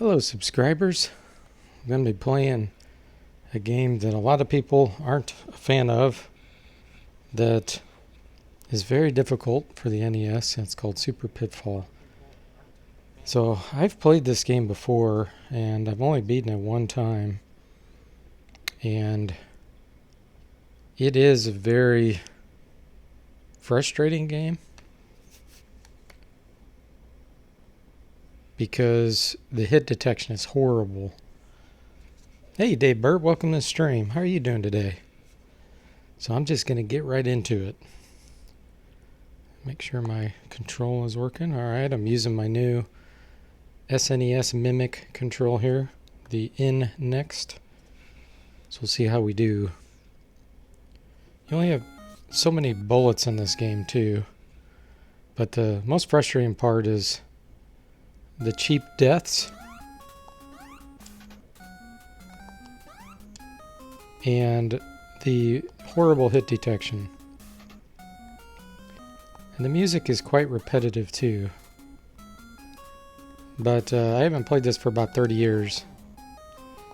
Hello, subscribers. I'm going to be playing a game that a lot of people aren't a fan of, that is very difficult for the NES, and it's called Super Pitfall. So I've played this game before, and I've only beaten it one time, and it is a very frustrating game because the hit detection is horrible. Hey Dave Burt, welcome to the stream. How are you doing today? So I'm just going to get right into it. Make sure my control is working. Alright, I'm using my new SNES Mimic control here, the N Next. So we'll see how we do. You only have so many bullets in this game too, but the most frustrating part is the cheap deaths and the horrible hit detection. And the music is quite repetitive too. But I haven't played this for about 30 years,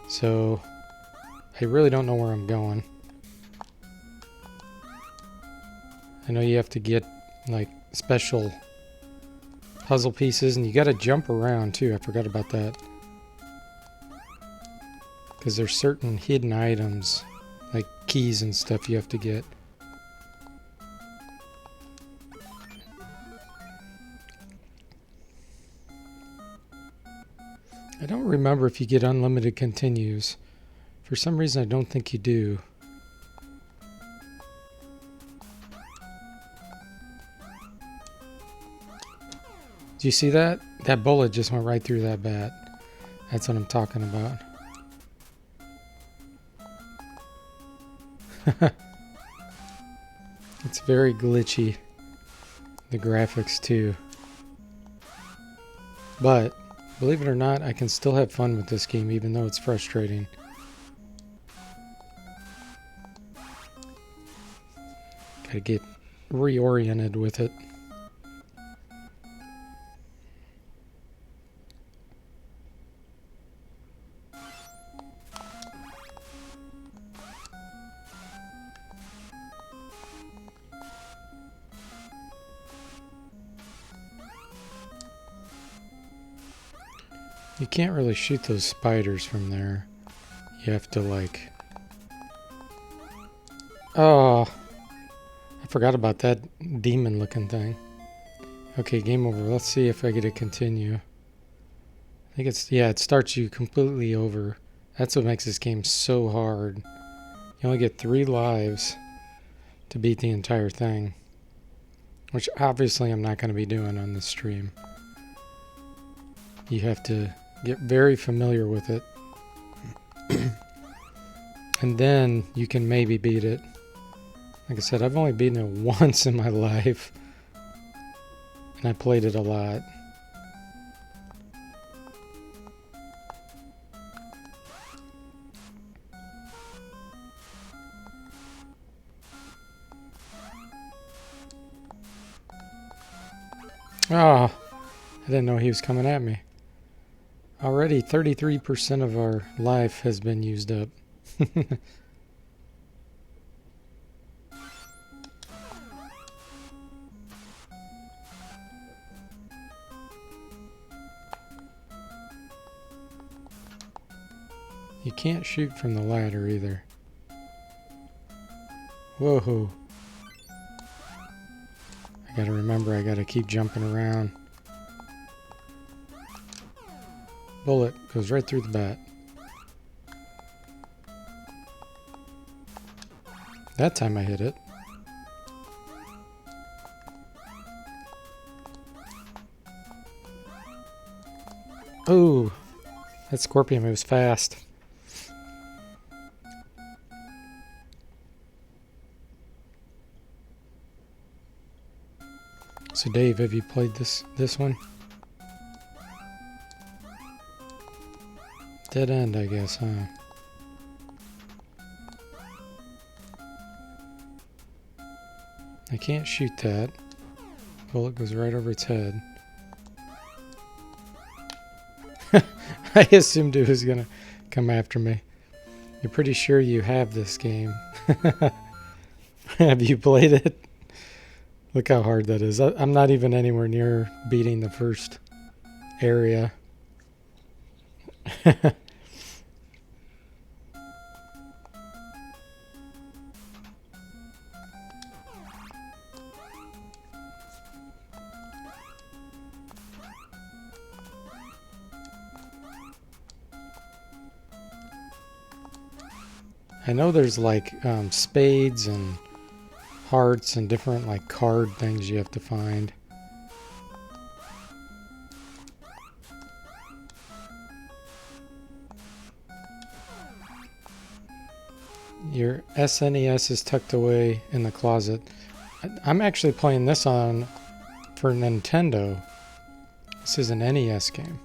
so I really don't know where I'm going. I know you have to get like special puzzle pieces, and you gotta jump around too. I forgot about that. Because there's certain hidden items, like keys and stuff, you have to get. I don't remember if you get unlimited continues. For some reason I don't think you do. Do you see that? That bullet just went right through that bat. That's what I'm talking about. It's very glitchy. The graphics too. But believe it or not, I can still have fun with this game even though it's frustrating. Gotta get reoriented with it. You can't really shoot those spiders from there. You have to like... Oh, I forgot about that demon looking thing. Okay, game over. Let's see if I get to continue. I think it's... Yeah, it starts you completely over. That's what makes this game so hard. You only get 3 lives to beat the entire thing. Which obviously I'm not going to be doing on this stream. You have to get very familiar with it. And then you can maybe beat it. Like I said, I've only beaten it once in my life. And I played it a lot. Oh, I didn't know he was coming at me. Already 33% of our life has been used up. You can't shoot from the ladder either. Whoa. I gotta remember, I gotta keep jumping around. Bullet goes right through the bat. That time I hit it. Oh, that scorpion moves fast. So Dave, have you played this one? Dead end, I guess, huh? I can't shoot that. Bullet goes right over its head. I assumed it was going to come after me. You're pretty sure you have this game. Have you played it? Look how hard that is. I'm not even anywhere near beating the first area. I know there's like spades and hearts and different like card things you have to find. Your SNES is tucked away in the closet. I'm actually playing this on for Nintendo. This is an NES game.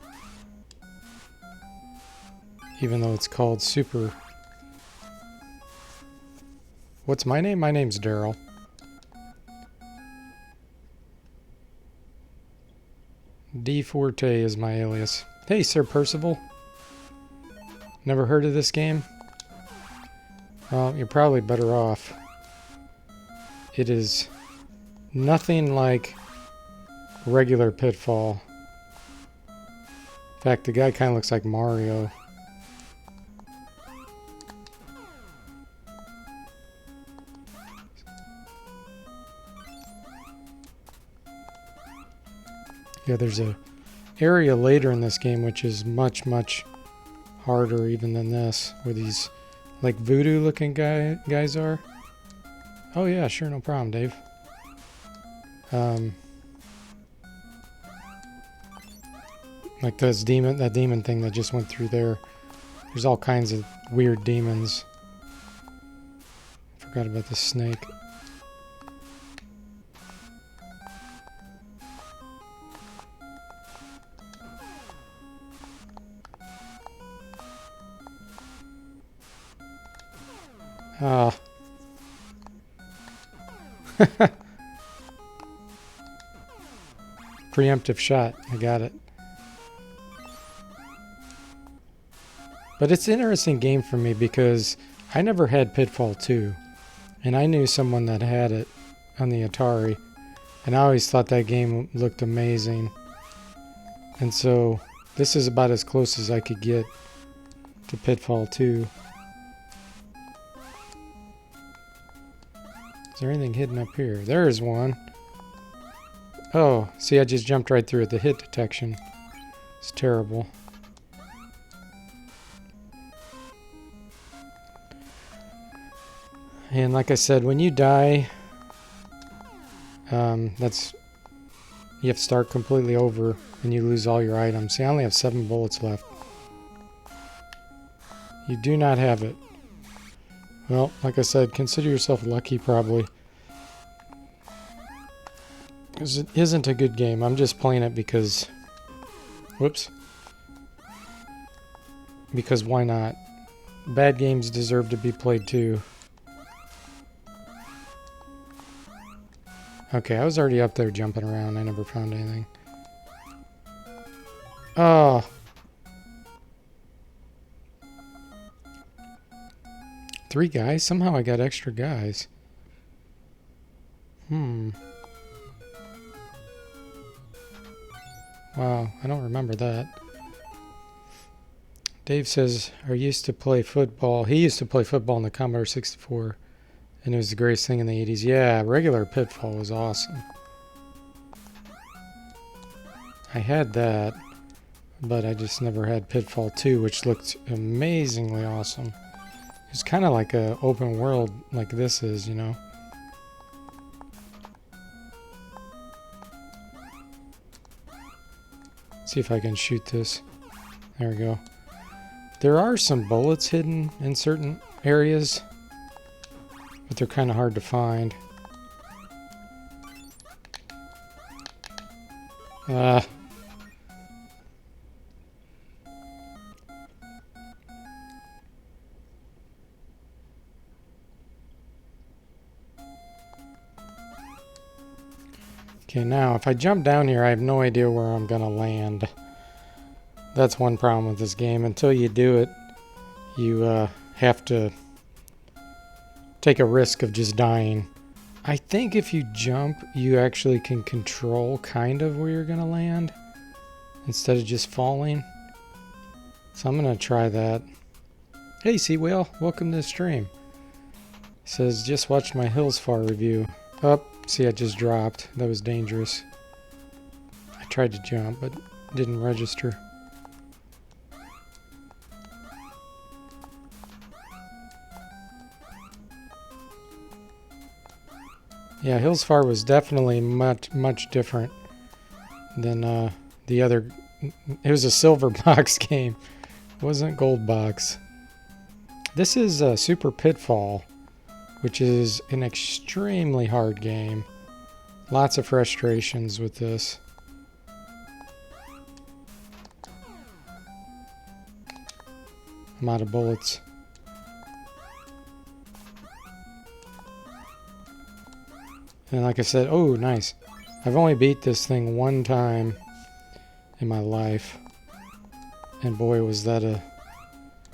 Even though it's called Super. What's my name? My name's Daryl. D Forte is my alias. Hey, Sir Percival. Never heard of this game? Well, you're probably better off. It is nothing like regular Pitfall. In fact, the guy kind of looks like Mario. Yeah, there's a area later in this game which is much, much harder even than this, where these like voodoo looking guys are. Oh yeah, sure, no problem, Dave. Like that demon thing that just went through there. There's all kinds of weird demons. Forgot about the snake. Ah. Preemptive shot. I got it. But it's an interesting game for me because I never had Pitfall 2. And I knew someone that had it on the Atari. And I always thought that game looked amazing. And so this is about as close as I could get to Pitfall 2. Is there anything hidden up here? There is one. Oh, see, I just jumped right through it. The hit detection. It's terrible. And like I said, when you die, you have to start completely over and you lose all your items. See, I only have 7 bullets left. You do not have it. Well, like I said, consider yourself lucky probably. Because it isn't a good game. I'm just playing it because... Whoops. Because why not? Bad games deserve to be played too. Okay, I was already up there jumping around. I never found anything. Oh. Three guys? Somehow I got extra guys. Wow, I don't remember that. Dave says, I used to play football. He used to play football in the Commodore 64. And it was the greatest thing in the 80s. Yeah, regular Pitfall was awesome. I had that, but I just never had Pitfall 2, which looked amazingly awesome. It's kind of like an open world like this is, you know. See if I can shoot this. There we go. There are some bullets hidden in certain areas, but they're kind of hard to find. Okay, now if I jump down here, I have no idea where I'm gonna land. That's one problem with this game. Until you do it, you have to take a risk of just dying. I think if you jump, you actually can control kind of where you're going to land instead of just falling. So I'm going to try that. Hey, Sea Whale, welcome to the stream. Says, just watched my Hills Far review. Oh, see, I just dropped. That was dangerous. I tried to jump, but didn't register. Yeah, Hills Far was definitely much different than the other. It was a silver box game. It wasn't gold box. This is Super Pitfall, which is an extremely hard game. Lots of frustrations with this. I'm out of bullets. And like I said, oh, nice. I've only beat this thing one time in my life. And boy, was that a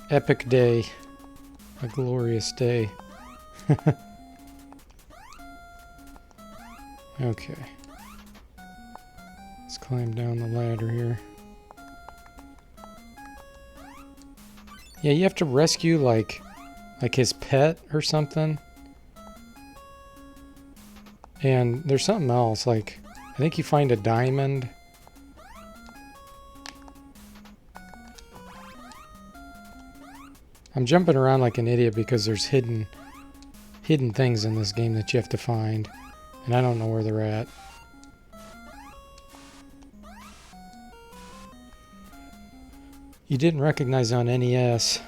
epic day. A glorious day. Okay. Let's climb down the ladder here. Yeah, you have to rescue like his pet or something. And there's something else, like, I think you find a diamond. I'm jumping around like an idiot because there's hidden things in this game that you have to find. And I don't know where they're at. You didn't recognize on NES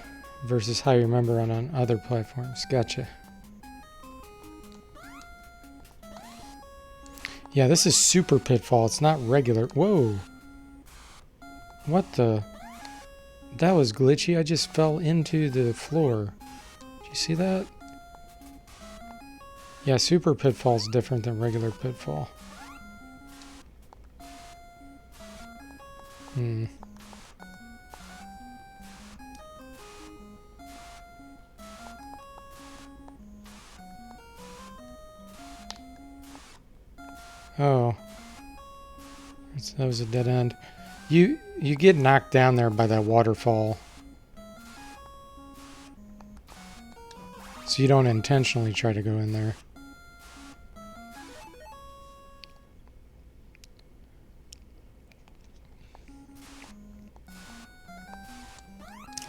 versus how you remember on other platforms. Gotcha. Yeah, this is Super Pitfall. It's not regular. Whoa. What the? That was glitchy. I just fell into the floor. Did you see that? Yeah, Super Pitfall is different than regular Pitfall. Oh. That was a dead end. You get knocked down there by that waterfall. So you don't intentionally try to go in there.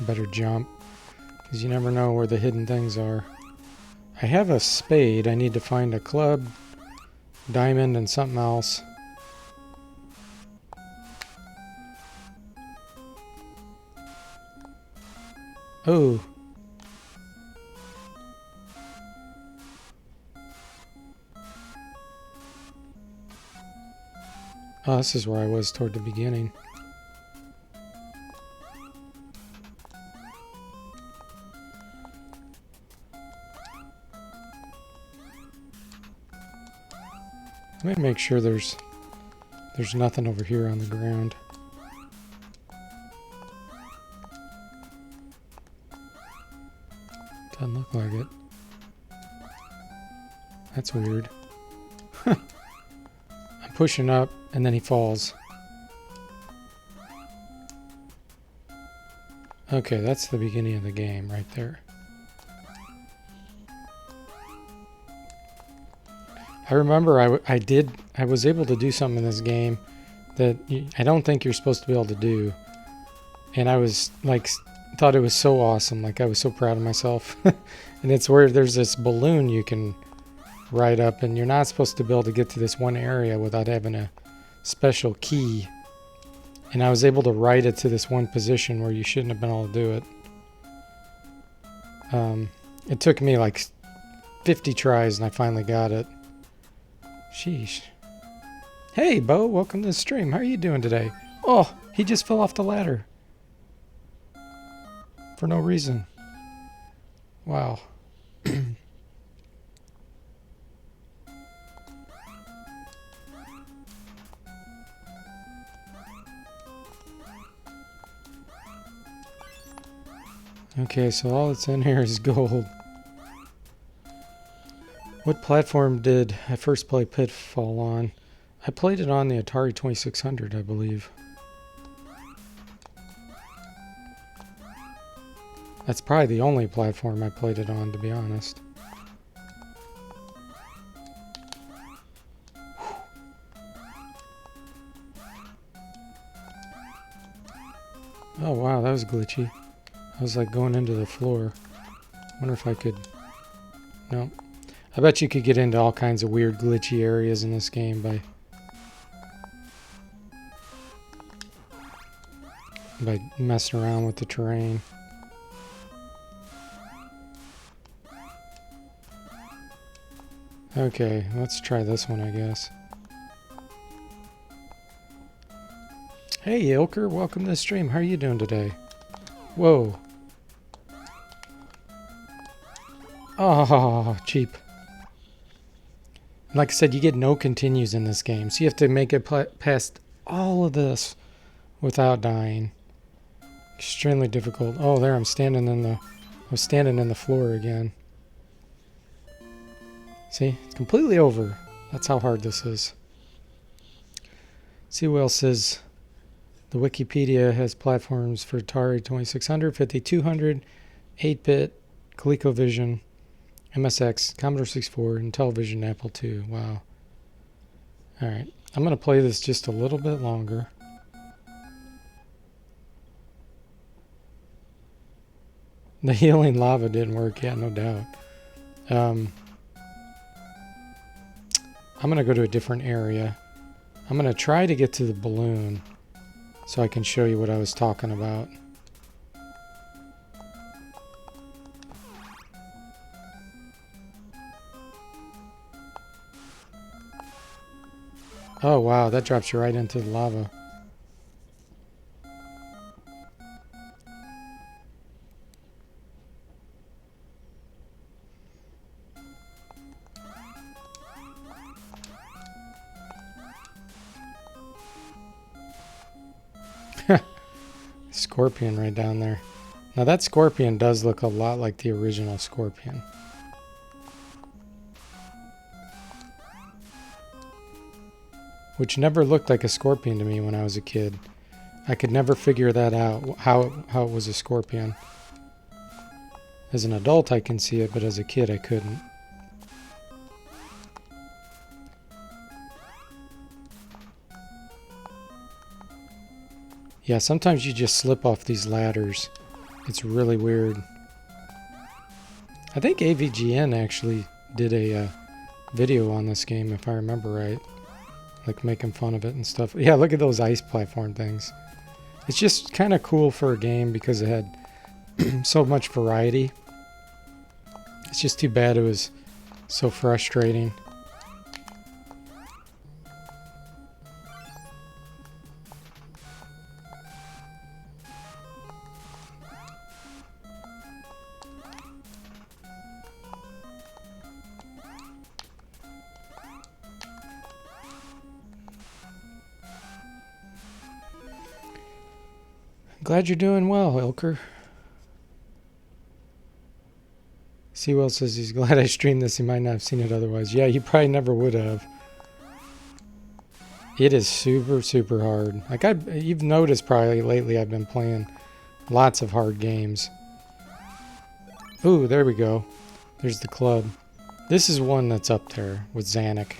I better jump, because you never know where the hidden things are. I have a spade. I need to find a club, diamond, and something else. Oh. Oh, this is where I was toward the beginning. Let me make sure there's nothing over here on the ground. Doesn't look like it. That's weird. I'm pushing up and then he falls. Okay, that's the beginning of the game right there. I remember I was able to do something in this game that I don't think you're supposed to be able to do. And I was like, thought it was so awesome. Like I was so proud of myself. And it's where there's this balloon you can ride up, and you're not supposed to be able to get to this one area without having a special key. And I was able to ride it to this one position where you shouldn't have been able to do it. It took me like 50 tries and I finally got it. Sheesh. Hey, Bo, welcome to the stream. How are you doing today? Oh, he just fell off the ladder. For no reason. Wow. Okay, so all that's in here is gold. What platform did I first play Pitfall on? I played it on the Atari 2600, I believe. That's probably the only platform I played it on, to be honest. Oh wow, that was glitchy. I was like going into the floor. Wonder if I could... No. I bet you could get into all kinds of weird glitchy areas in this game by messing around with the terrain. Okay, let's try this one, I guess. Hey, Ilker, welcome to the stream. How are you doing today? Whoa. Oh, cheap. Like I said, you get no continues in this game, so you have to make it past all of this without dying. Extremely difficult. Oh, there, I was standing in the floor again. See, it's completely over. That's how hard this is. See what else says. The Wikipedia has platforms for Atari 2600, 5200, 8-bit, ColecoVision, MSX, Commodore 64, and Television Apple II. Wow. Alright, I'm going to play this just a little bit longer. The healing lava didn't work, yeah, no doubt. I'm going to go to a different area. I'm going to try to get to the balloon so I can show you what I was talking about. Oh wow, that drops you right into the lava. Scorpion right down there. Now that scorpion does look a lot like the original scorpion. Which never looked like a scorpion to me when I was a kid. I could never figure that out, how it was a scorpion. As an adult I can see it, but as a kid I couldn't. Yeah, sometimes you just slip off these ladders. It's really weird. I think AVGN actually did a video on this game, if I remember right. Like making fun of it and stuff. Yeah, look at those ice platform things. It's just kind of cool for a game because it had so much variety. It's just too bad it was so frustrating. Glad you're doing well, Ilker. Sewell says he's glad I streamed this. He might not have seen it otherwise. Yeah, you probably never would have. It is super, super hard. Like you've noticed probably lately I've been playing lots of hard games. Ooh, there we go. There's the club. This is one that's up there with Zanac.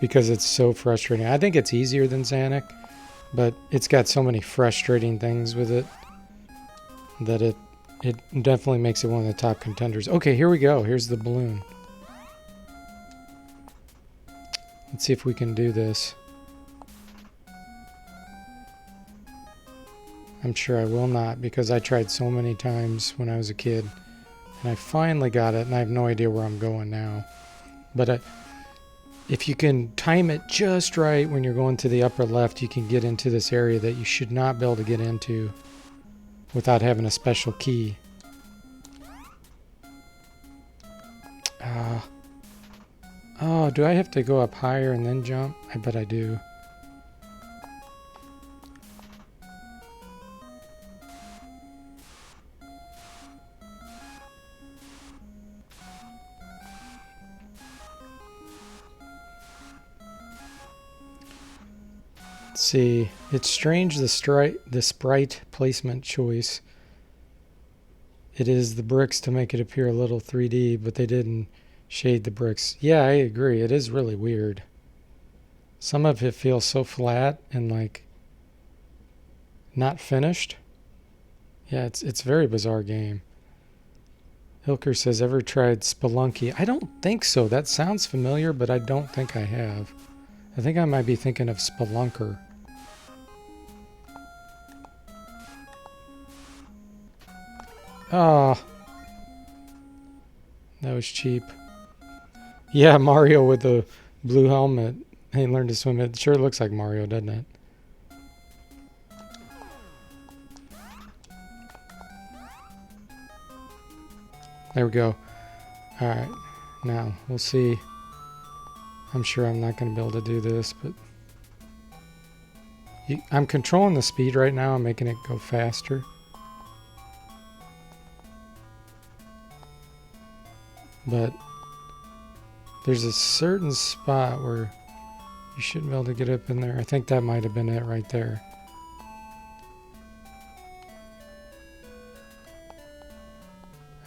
Because it's so frustrating. I think it's easier than Zanac. But it's got so many frustrating things with it that it definitely makes it one of the top contenders. Okay, here we go. Here's the balloon. Let's see if we can do this. I'm sure I will not because I tried so many times when I was a kid. And I finally got it and I have no idea where I'm going now. But if you can time it just right when you're going to the upper left, you can get into this area that you should not be able to get into without having a special key. Oh, do I have to go up higher and then jump? I bet I do. Let's see. It's strange the sprite placement choice. It is the bricks to make it appear a little 3D, but they didn't shade the bricks. Yeah, I agree. It is really weird. Some of it feels so flat and like not finished. Yeah, it's a very bizarre game. Hilker says, ever tried Spelunky? I don't think so. That sounds familiar, but I don't think I have. I think I might be thinking of Spelunker. Oh, that was cheap. Yeah, Mario with the blue helmet. He learned to swim. It sure looks like Mario, doesn't it? There we go. Alright, now we'll see. I'm sure I'm not going to be able to do this, but I'm controlling the speed right now. I'm making it go faster. But there's a certain spot where you shouldn't be able to get up in there. I think that might have been it right there.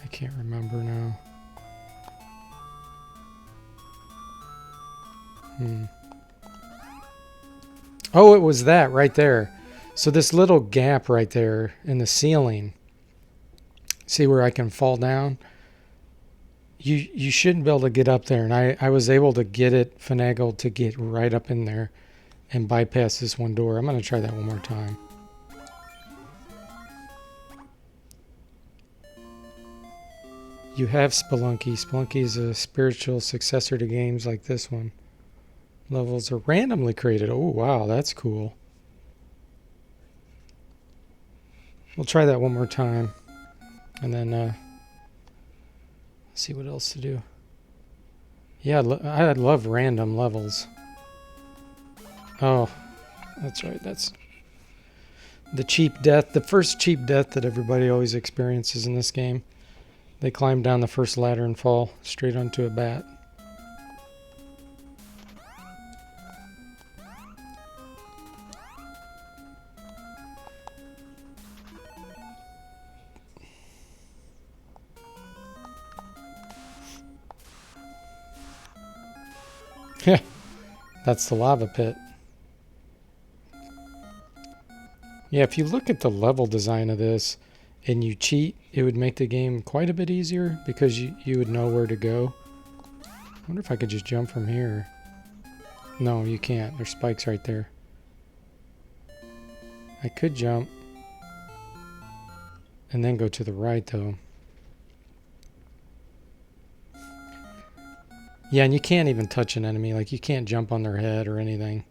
I can't remember now. Oh, it was that right there. So this little gap right there in the ceiling. See where I can fall down? You shouldn't be able to get up there. And I was able to get it finagled to get right up in there and bypass this one door. I'm going to try that one more time. You have Spelunky. Spelunky is a spiritual successor to games like this one. Levels are randomly created. Oh, wow, that's cool. We'll try that one more time. And then see what else to do. Yeah, I love random levels. Oh, that's right. That's the cheap death. The first cheap death that everybody always experiences in this game. They climb down the first ladder and fall straight onto a bat. That's the lava pit. Yeah, if you look at the level design of this and you cheat, it would make the game quite a bit easier because you would know where to go. I wonder if I could just jump from here. No, you can't. There's spikes right there. I could jump and then go to the right, though. Yeah, and you can't even touch an enemy. Like, you can't jump on their head or anything.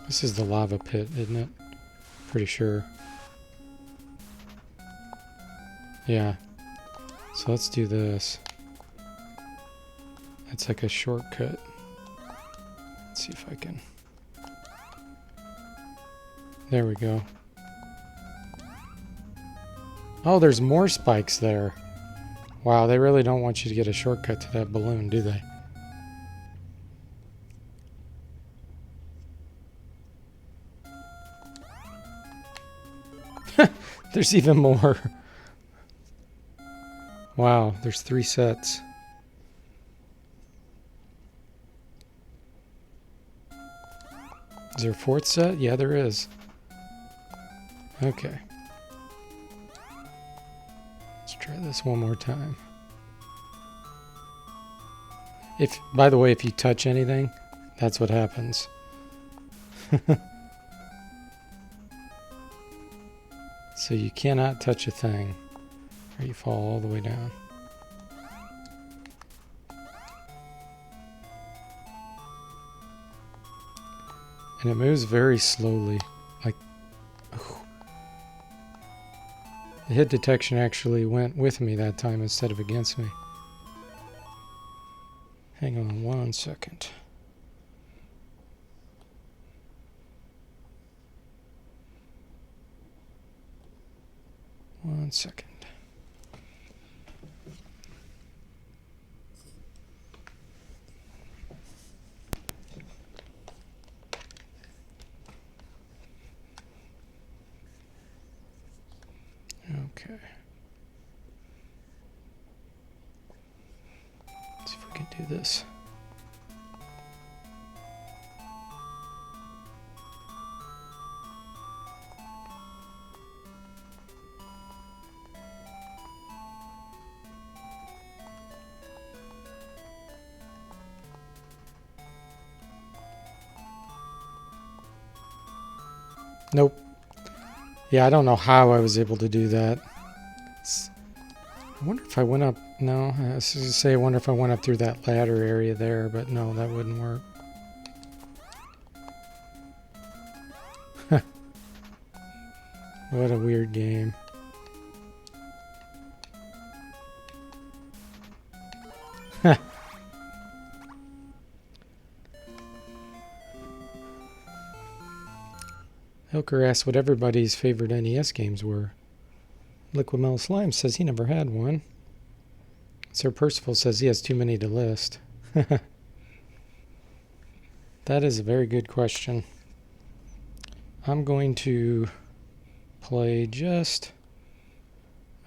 This is the lava pit, isn't it? Pretty sure. Yeah. So let's do this. It's like a shortcut. Let's see if I can. There we go. Oh, there's more spikes there. Wow, they really don't want you to get a shortcut to that balloon, do they? There's even more. Wow, there's 3 sets. Is there a 4th set? Yeah, there is. Okay. Let's try this one more time. By the way, if you touch anything, that's what happens. So you cannot touch a thing, or you fall all the way down. And it moves very slowly. Like, oh. The hit detection actually went with me that time instead of against me. Hang on 1 second. 1 second. Okay. Let's see if we can do this. Nope. Yeah, I don't know how I was able to do that. I wonder if I went up. No, I was going to say I wonder if I went up through that ladder area there, but no, that wouldn't work. What a weird game. Hilker asked what everybody's favorite NES games were. Liquid Metal Slime says he never had one. Sir Percival says he has too many to list. That is a very good question. I'm going to play just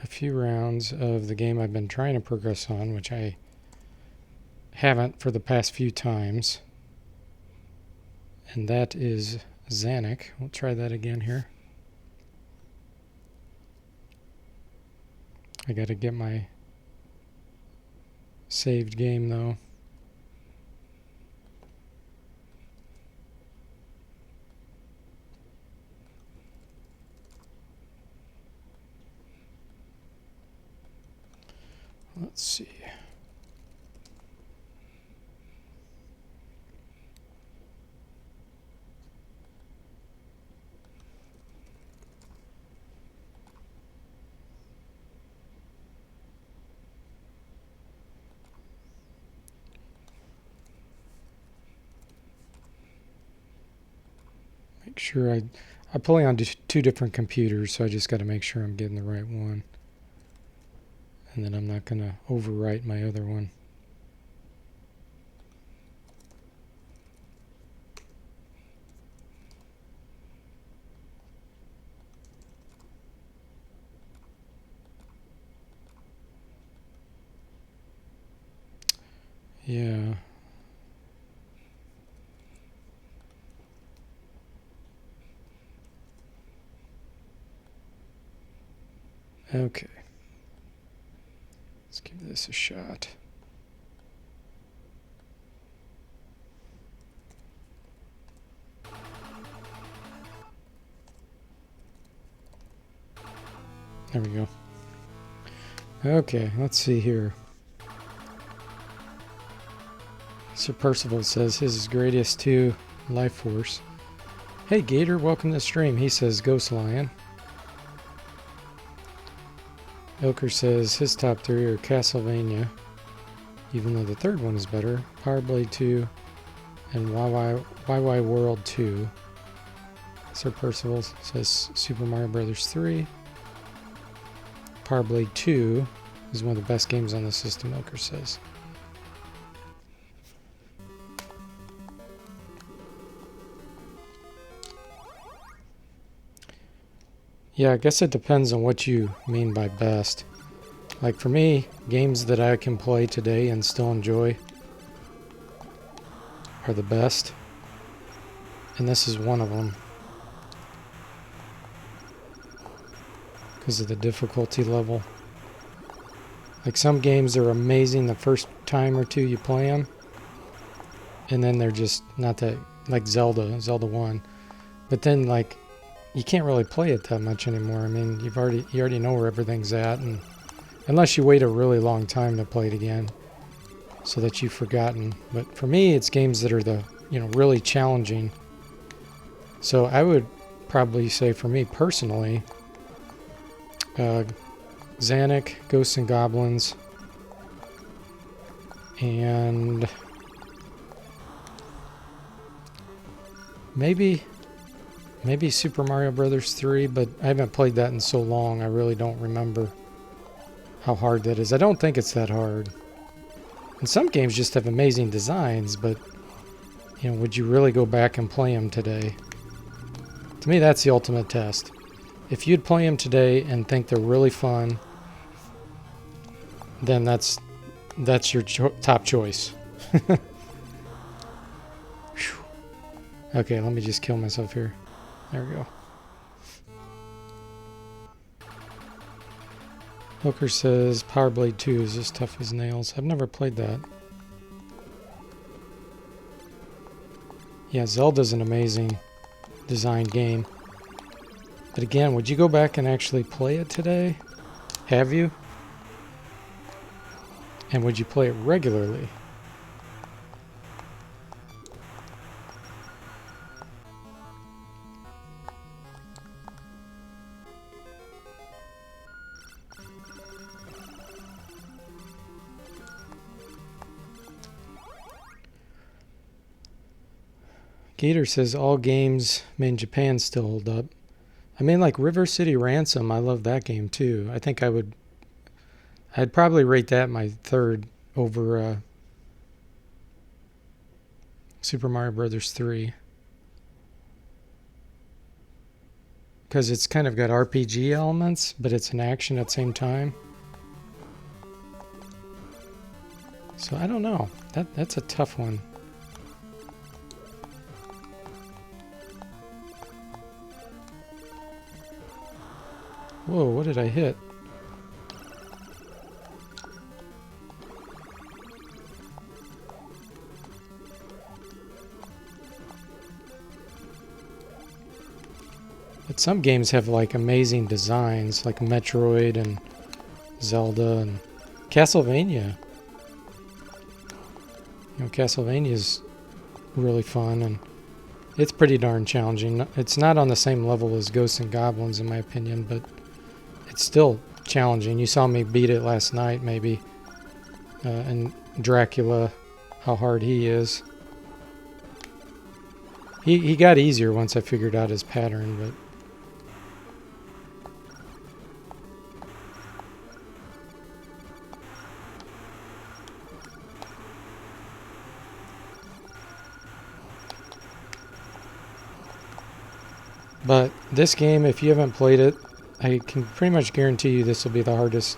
a few rounds of the game I've been trying to progress on, which I haven't for the past few times. And that is Zanac. We'll try that again here. I got to get my saved game though. Let's see. Make sure I play on two different computers, so I just got to make sure I'm getting the right one. And then I'm not going to overwrite my other one. Yeah. Okay. Let's give this a shot. There we go. Okay, let's see here. Sir Percival says his is greatest to Life Force. Hey Gator, welcome to the stream. He says Ghost Lion. Ilker says his top three are Castlevania, even though the third one is better, Power Blade 2, and YY World 2. Sir Percival says Super Mario Bros. 3. Power Blade 2 is one of the best games on the system, Ilker says. Yeah, I guess it depends on what you mean by best. Like for me, games that I can play today and still enjoy are the best. And this is one of them. Because of the difficulty level. Like some games are amazing the first time or two you play them. And then they're just not that, like Zelda 1. But then like, you can't really play it that much anymore. I mean, you already know where everything's at, and unless you wait a really long time to play it again, so that you've forgotten. But for me, it's games that are really challenging. So I would probably say, for me personally, Zanac, Ghosts and Goblins, and maybe Maybe Super Mario Brothers 3, but I haven't played that in so long, I really don't remember how hard that is. I don't think it's that hard. And some games just have amazing designs, but, you know, would you really go back and play them today? To me, that's the ultimate test. If you'd play them today and think they're really fun, then that's your top choice. Okay, let me just kill myself here. There we go. Hooker says Power Blade 2 is as tough as nails. I've never played that. Yeah, Zelda's an amazing designed game. But again, would you go back and actually play it today? Have you? And would you play it regularly? Gator says all games made in Japan still hold up. I mean, like River City Ransom, I love that game too. I think I'd probably rate that my third over Super Mario Brothers 3. Because it's kind of got RPG elements, but it's an action at the same time. So I don't know. That's a tough one. Whoa, what did I hit? But some games have like amazing designs, like Metroid and Zelda and Castlevania. You know, Castlevania is really fun and it's pretty darn challenging. It's not on the same level as Ghosts and Goblins in my opinion, but it's still challenging. You saw me beat it last night, maybe. And Dracula, how hard he is. He got easier once I figured out his pattern, but... But this game, if you haven't played it, I can pretty much guarantee you this will be the hardest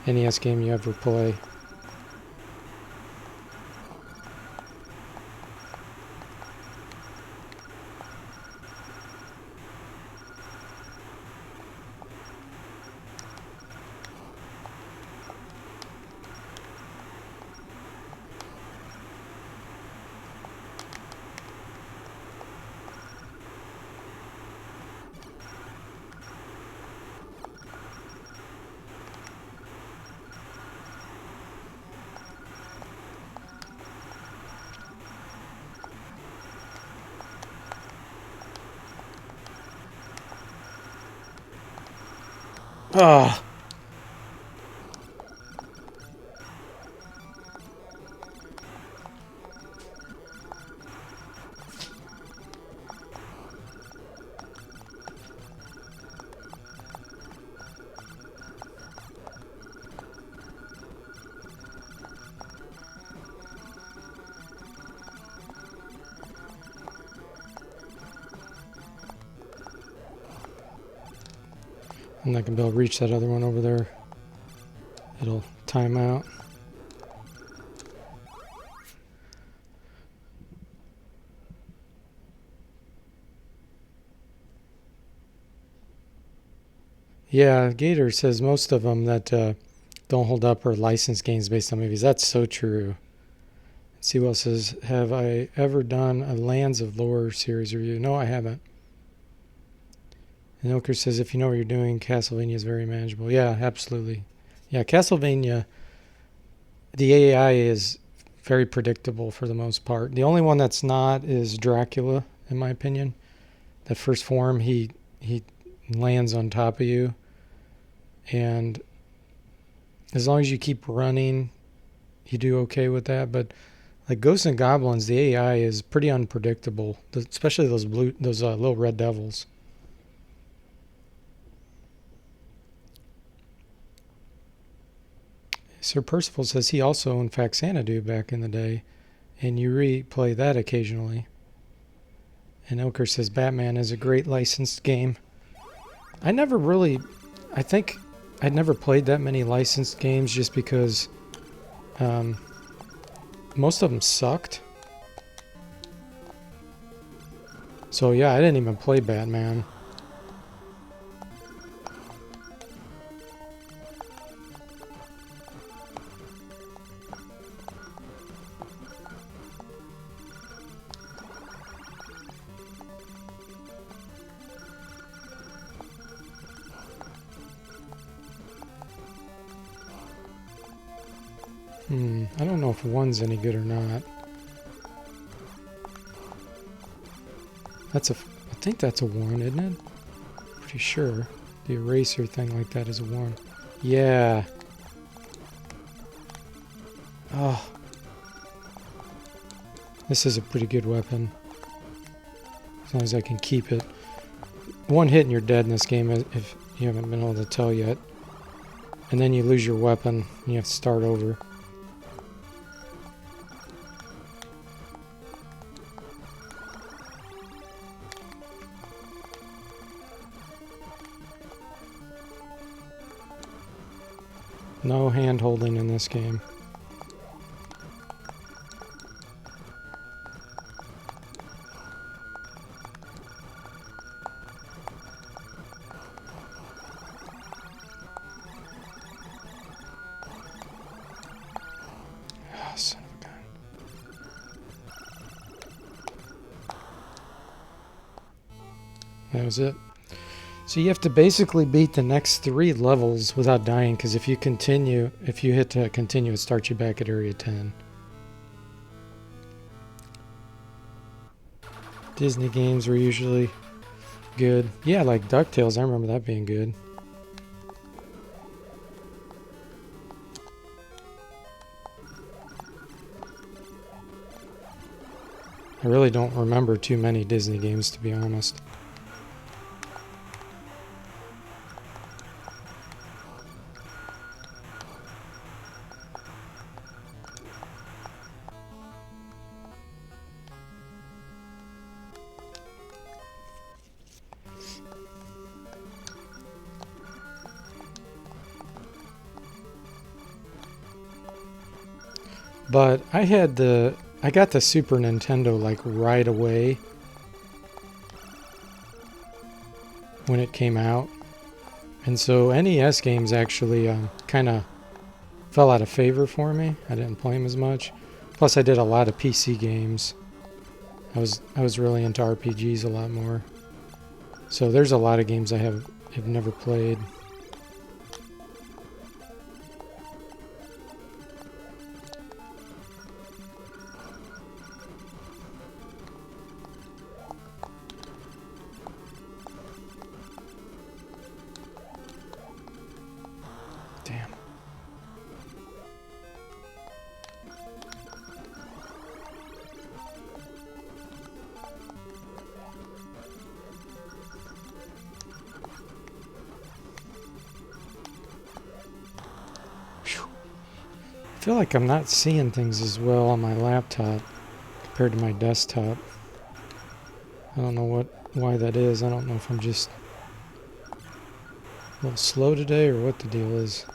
NES game you ever play. Ah. I'm not going to be able to reach that other one over there. It'll time out. Yeah, Gator says most of them that don't hold up are licensed games based on movies. That's so true. Sewell says, have I ever done a Lands of Lore series review? No, I haven't. And Ilker says, if you know what you're doing, Castlevania is very manageable. Yeah, absolutely. Yeah, Castlevania, the AI is very predictable for the most part. The only one that's not is Dracula, in my opinion. The first form, he lands on top of you. And as long as you keep running, you do okay with that. But Like Ghosts and Goblins, the AI is pretty unpredictable, especially those little red devils. Sir Percival says he also owned Faxanadu back in the day, and you replay that occasionally. And Ilker says Batman is a great licensed game. I think I'd never played that many licensed games just because most of them sucked. So yeah, I didn't even play Batman. I don't know if one's any good or not. I think that's a 1, isn't it? Pretty sure. The eraser thing like that is a 1. Yeah. Oh. This is a pretty good weapon. As long as I can keep it. One hit and you're dead in this game if you haven't been able to tell yet. And then you lose your weapon and you have to start over. No hand holding in this game. Oh, son of a gun. That was it. So you have to basically beat the next 3 levels without dying, because if you hit to continue, it starts you back at area 10. Disney games were usually good. Yeah, like DuckTales, I remember that being good. I really don't remember too many Disney games, to be honest. But I got the Super Nintendo like right away when it came out. And so NES games actually kind of fell out of favor for me. I didn't play them as much. Plus I did a lot of PC games. I was really into RPGs a lot more. So there's a lot of games I have never played. Damn. I feel like I'm not seeing things as well on my laptop compared to my desktop. I don't know why that is. I don't know if I'm just a little slow today or what the deal is.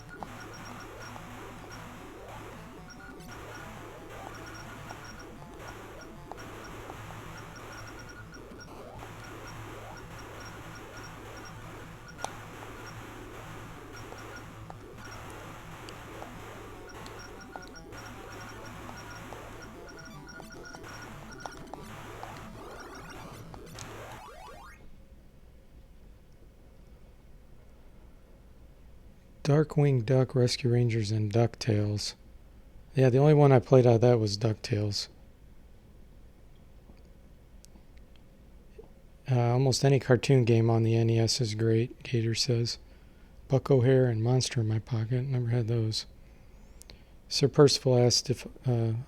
Darkwing Duck, Rescue Rangers, and DuckTales. Yeah, the only one I played out of that was DuckTales. Almost any cartoon game on the NES is great, Gator says. Buck O'Hare and Monster in My Pocket. Never had those. Sir Percival asked if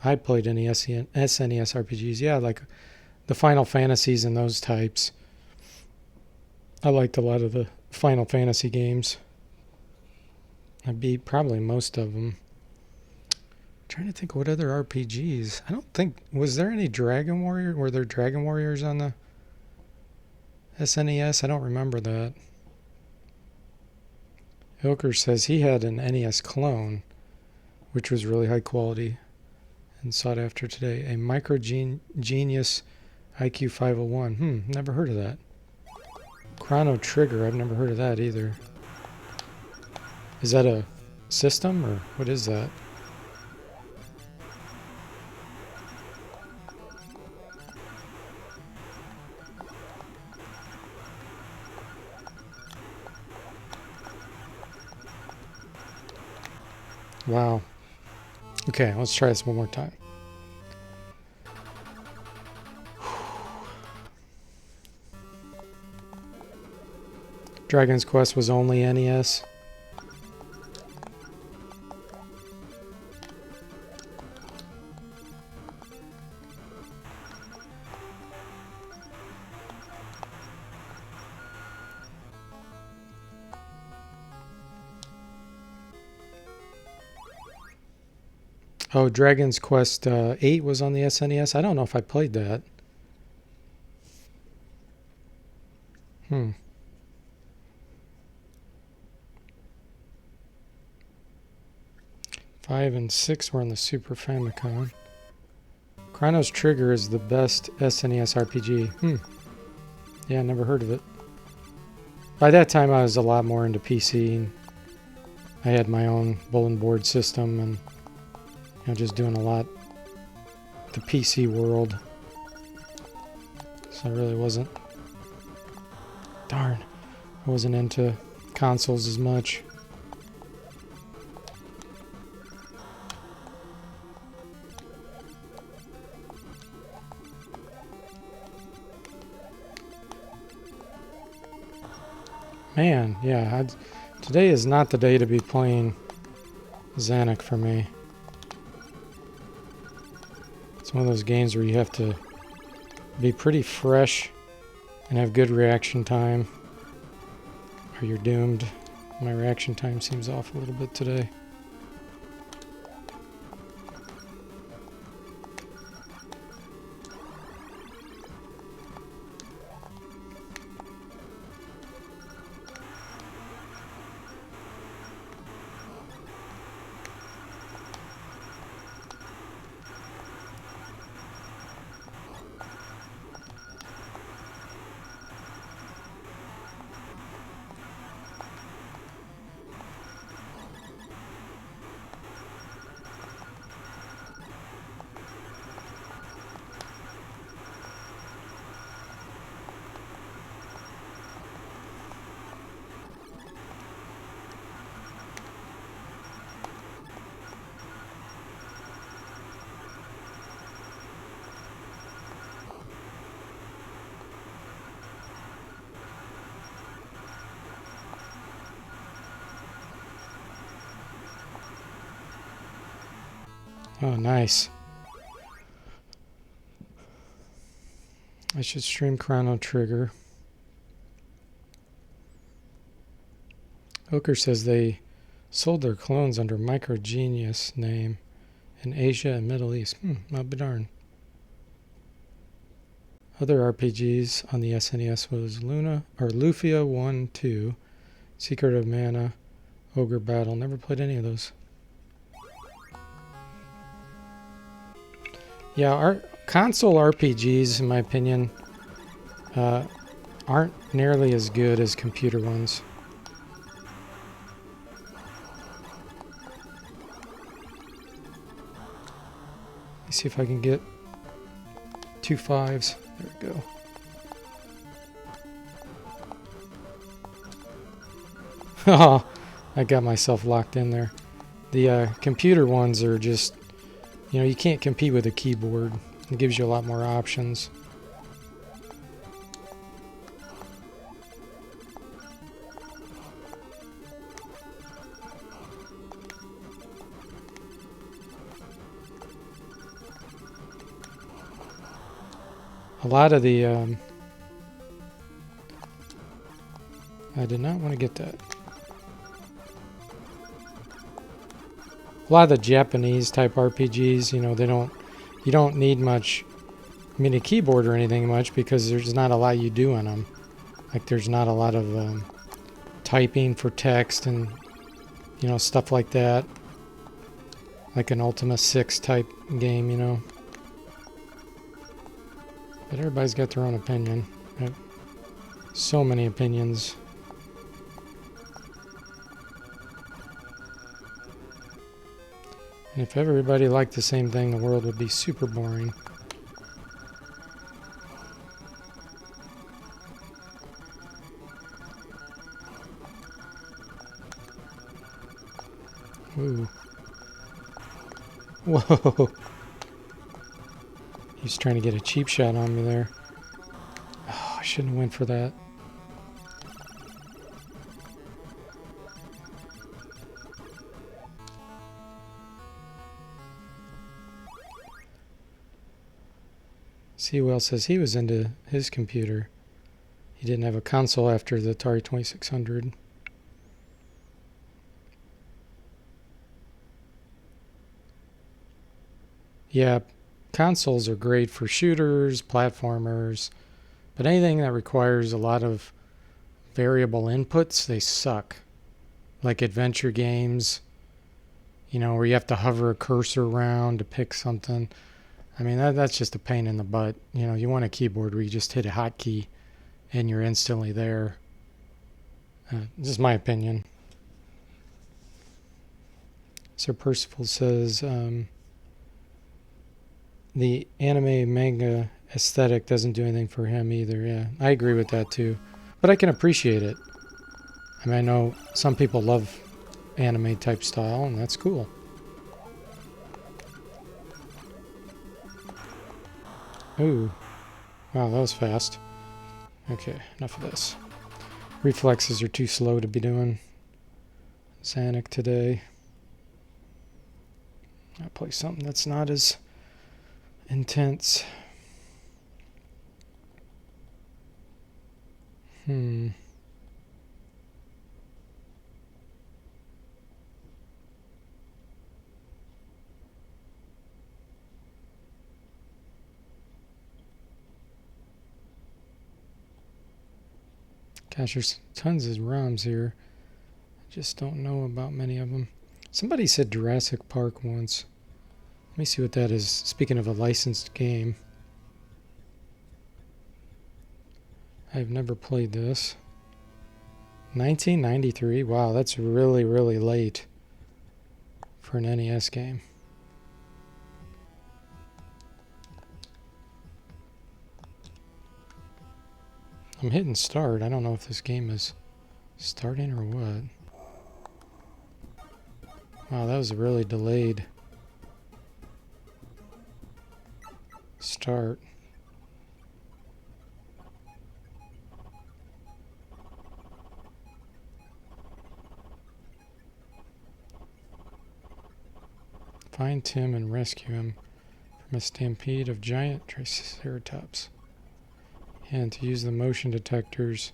I played any SNES RPGs. Yeah, like the Final Fantasies and those types. I liked a lot of the Final Fantasy games. I beat probably most of them. Trying to think what other RPGs. I don't think, was there any Dragon Warrior? Were there Dragon Warriors on the SNES? I don't remember that. Ilker says he had an NES clone, which was really high quality and sought after today. A Micro Genius IQ 501. Never heard of that. Chrono Trigger, I've never heard of that either. Is that a system or what is that? Wow. Okay, let's try this one more time. Dragon's Quest was only NES. Oh, Dragon's Quest 8 was on the SNES. I don't know if I played that. 5 and 6 were on the Super Famicom. Chrono Trigger is the best SNES RPG. Yeah, never heard of it. By that time, I was a lot more into PC. And I had my own bulletin board system and just doing a lot the PC world. So I really wasn't. Darn, I wasn't into consoles as much. Man, yeah, today is not the day to be playing Zanac for me. It's one of those games where you have to be pretty fresh and have good reaction time, or you're doomed. My reaction time seems off a little bit today. Oh, nice. I should stream Chrono Trigger. Hooker says they sold their clones under Micro Genius name in Asia and Middle East. I'll be darned. Other RPGs on the SNES was Lufia 1, 2, Secret of Mana, Ogre Battle. Never played any of those. Yeah, our console RPGs, in my opinion, aren't nearly as good as computer ones. Let's see if I can get 2 5s. There we go. Oh, I got myself locked in there. The computer ones are just, you can't compete with a keyboard. It gives you a lot more options. A lot of the... I did not want to get that. A lot of the Japanese type RPGs, you know, you don't need much mini keyboard or anything much because there's not a lot you do on them. Like there's not a lot of typing for text and, you know, stuff like that. Like an Ultima 6 type game, you know. But everybody's got their own opinion. I have so many opinions. And if everybody liked the same thing, the world would be super boring. Ooh. Whoa. He's trying to get a cheap shot on me there. Oh, I shouldn't have went for that. See who else says he was into his computer. He didn't have a console after the Atari 2600. Yeah, consoles are great for shooters, platformers, but anything that requires a lot of variable inputs, they suck. Like adventure games, you know, where you have to hover a cursor around to pick something. I mean, that's just a pain in the butt. You know, you want a keyboard where you just hit a hotkey and you're instantly there. This is my opinion. Sir Percival says, the anime manga aesthetic doesn't do anything for him either. Yeah, I agree with that too. But I can appreciate it. I mean, I know some people love anime type style, and that's cool. Ooh. Wow, that was fast. Okay, enough of this. Reflexes are too slow to be doing Zanac today. I'll play something that's not as intense. Gosh, there's tons of ROMs here. I just don't know about many of them. Somebody said Jurassic Park once. Let me see what that is. Speaking of a licensed game. I've never played this. 1993? Wow, that's really, really late for an NES game. I'm hitting start. I don't know if this game is starting or what. Wow, that was a really delayed start. Find Tim and rescue him from a stampede of giant triceratops. And to use the motion detectors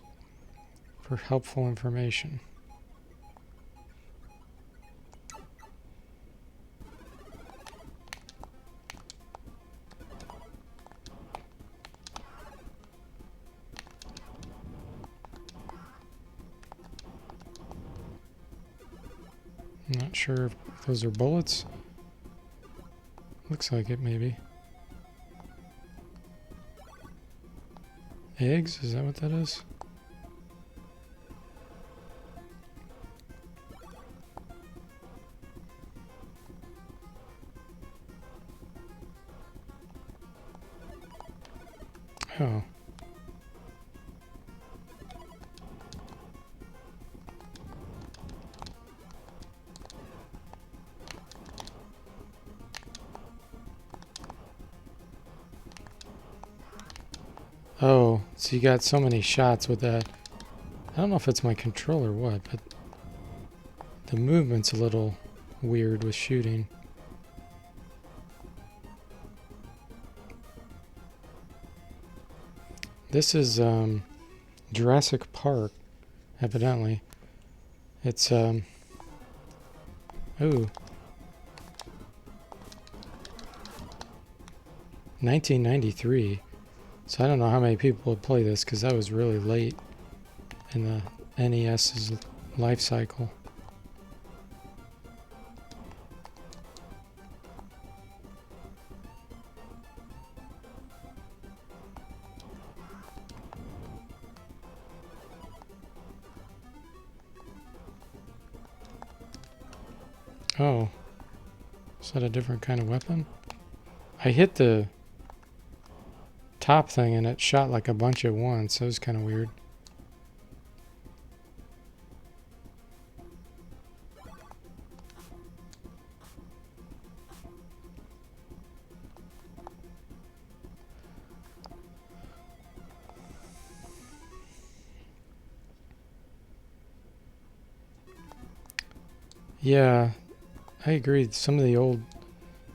for helpful information. I'm not sure if those are bullets. Looks like it, maybe. Eggs? Is that what that is? Oh. Oh, so you got so many shots with that. I don't know if it's my controller or what, but the movement's a little weird with shooting. This is Jurassic Park, evidently. It's ooh, 1993. So I don't know how many people would play this because that was really late in the NES's life cycle. Oh, is that a different kind of weapon? I hit the top thing and it shot like a bunch at once. That was kind of weird. Yeah, I agree. Some of the old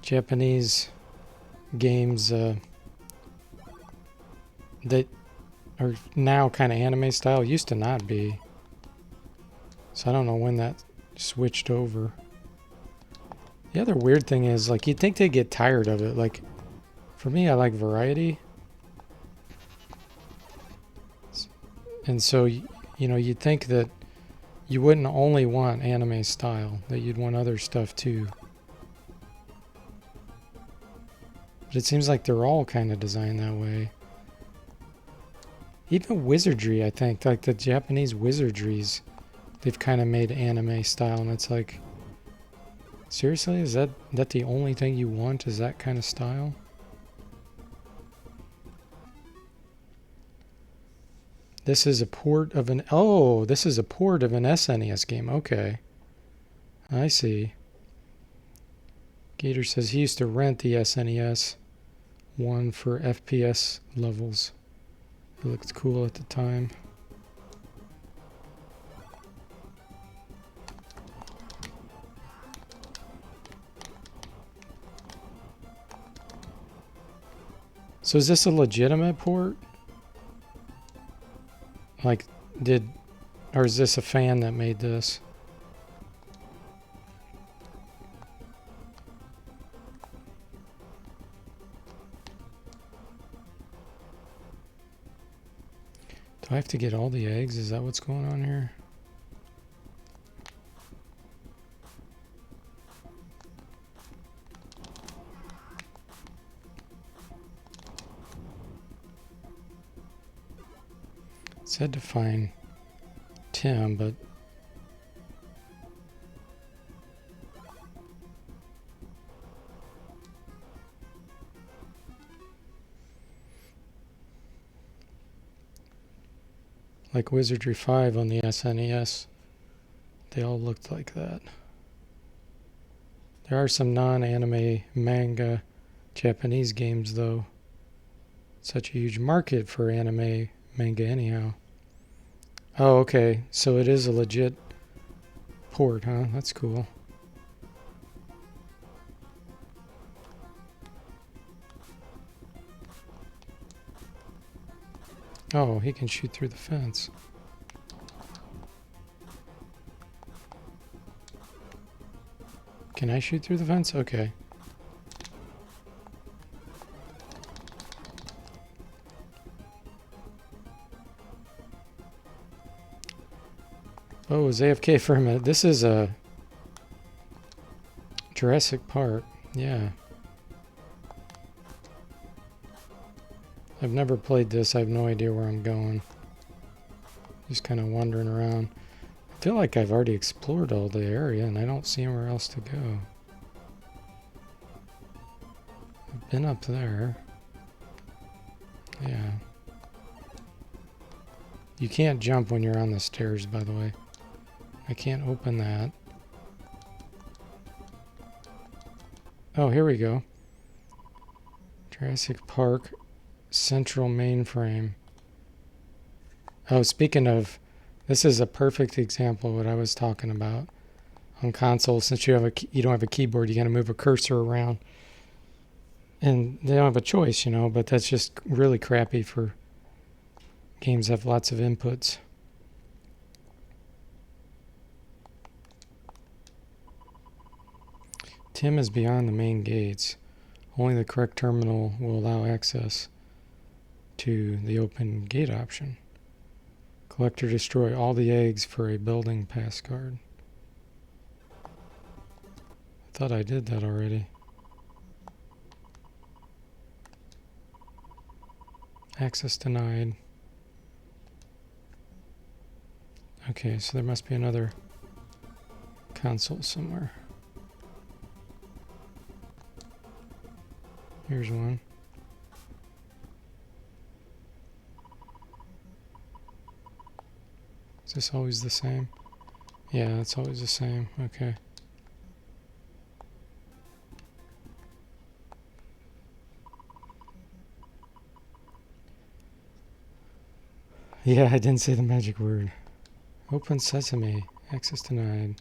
Japanese games that are now kind of anime style used to not be. So I don't know when that switched over. The other weird thing is, like, you'd think they'd get tired of it. Like, for me, I like variety. And so, you know, you'd think that you wouldn't only want anime style, that you'd want other stuff too. But it seems like they're all kind of designed that way. Even wizardry, I think, like the Japanese wizardries, they've kind of made anime style, and it's like, seriously, is that the only thing you want, is that kind of style? This is a port of an, oh, this is a port of an SNES game. Okay. I see. Gator says he used to rent the SNES one for FPS levels. It looked cool at the time. So is this a legitimate port? Like, or is this a fan that made this? Do I have to get all the eggs? Is that what's going on here? It said to find Tim, but like Wizardry 5 on the SNES, they all looked like that. There are some non-anime manga Japanese games, though. Such a huge market for anime manga anyhow. Oh, okay. So it is a legit port, huh? That's cool. Oh, he can shoot through the fence. Can I shoot through the fence? Okay. Oh, it was AFK for a minute. This is a Jurassic Park. Yeah. I've never played this. I have no idea where I'm going. Just kind of wandering around. I feel like I've already explored all the area and I don't see anywhere else to go. I've been up there. Yeah. You can't jump when you're on the stairs, by the way. I can't open that. Oh, here we go. Jurassic Park Central Mainframe. Oh, speaking of, this is a perfect example of what I was talking about. On console, since you don't have a keyboard, you got to move a cursor around. And they don't have a choice, you know, but that's just really crappy for Games have lots of inputs. Tim is beyond the main gates. Only the correct terminal will allow access to the open gate option. Collect or destroy all the eggs for a building pass card. I thought I did that already. Access denied. Okay, so there must be another console somewhere. Here's one. Is this always the same? Yeah, it's always the same. Okay. Yeah, I didn't say the magic word. Open sesame. Access denied.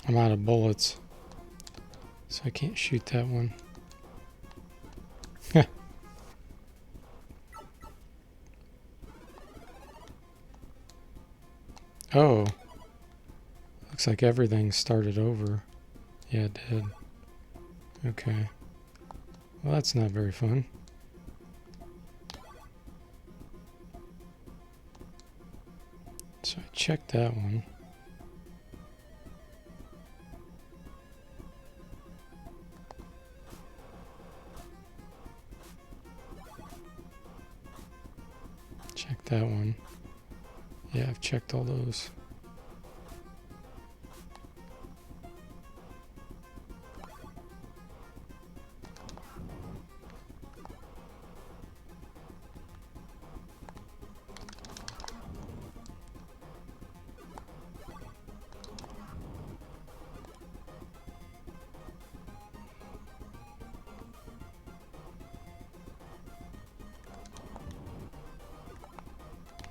I'm out of bullets, so I can't shoot that one. Oh, looks like everything started over. Yeah, it did. Okay. Well, that's not very fun. So I checked that one. Check that one. Yeah, I've checked all those.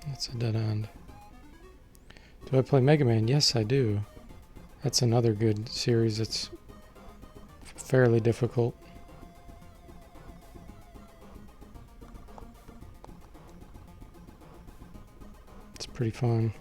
That's a dead end. Do I play Mega Man? Yes, I do. That's another good series that's fairly difficult. It's pretty fun.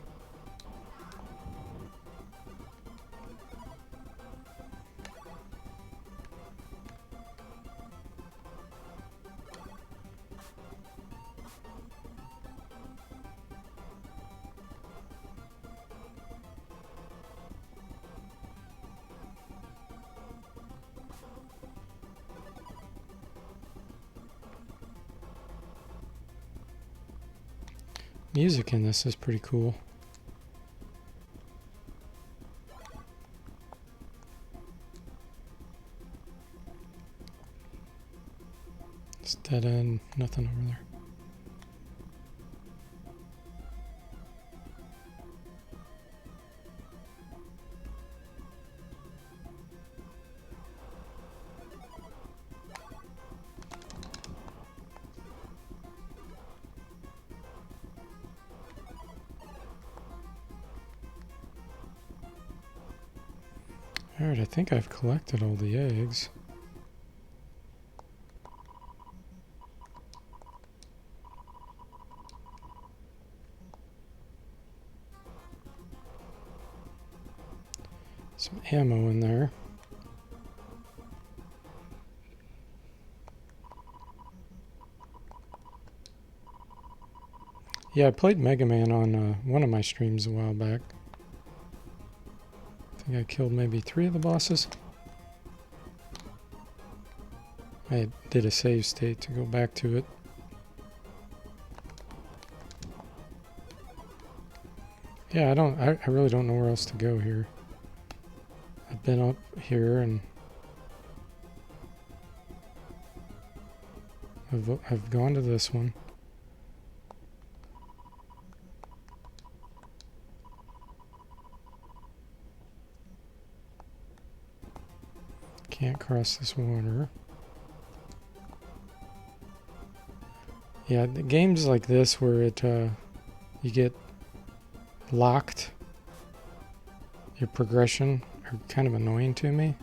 Music in this is pretty cool. It's dead end, nothing over there. Alright, I think I've collected all the eggs. Some ammo in there. Yeah, I played Mega Man on one of my streams a while back. I think I killed maybe 3 of the bosses. I did a save state to go back to it. Yeah, I really don't know where else to go here. I've been up here and I've gone to this one. Can't cross this water. Yeah, the games like this where it you get locked, your progression are kind of annoying to me.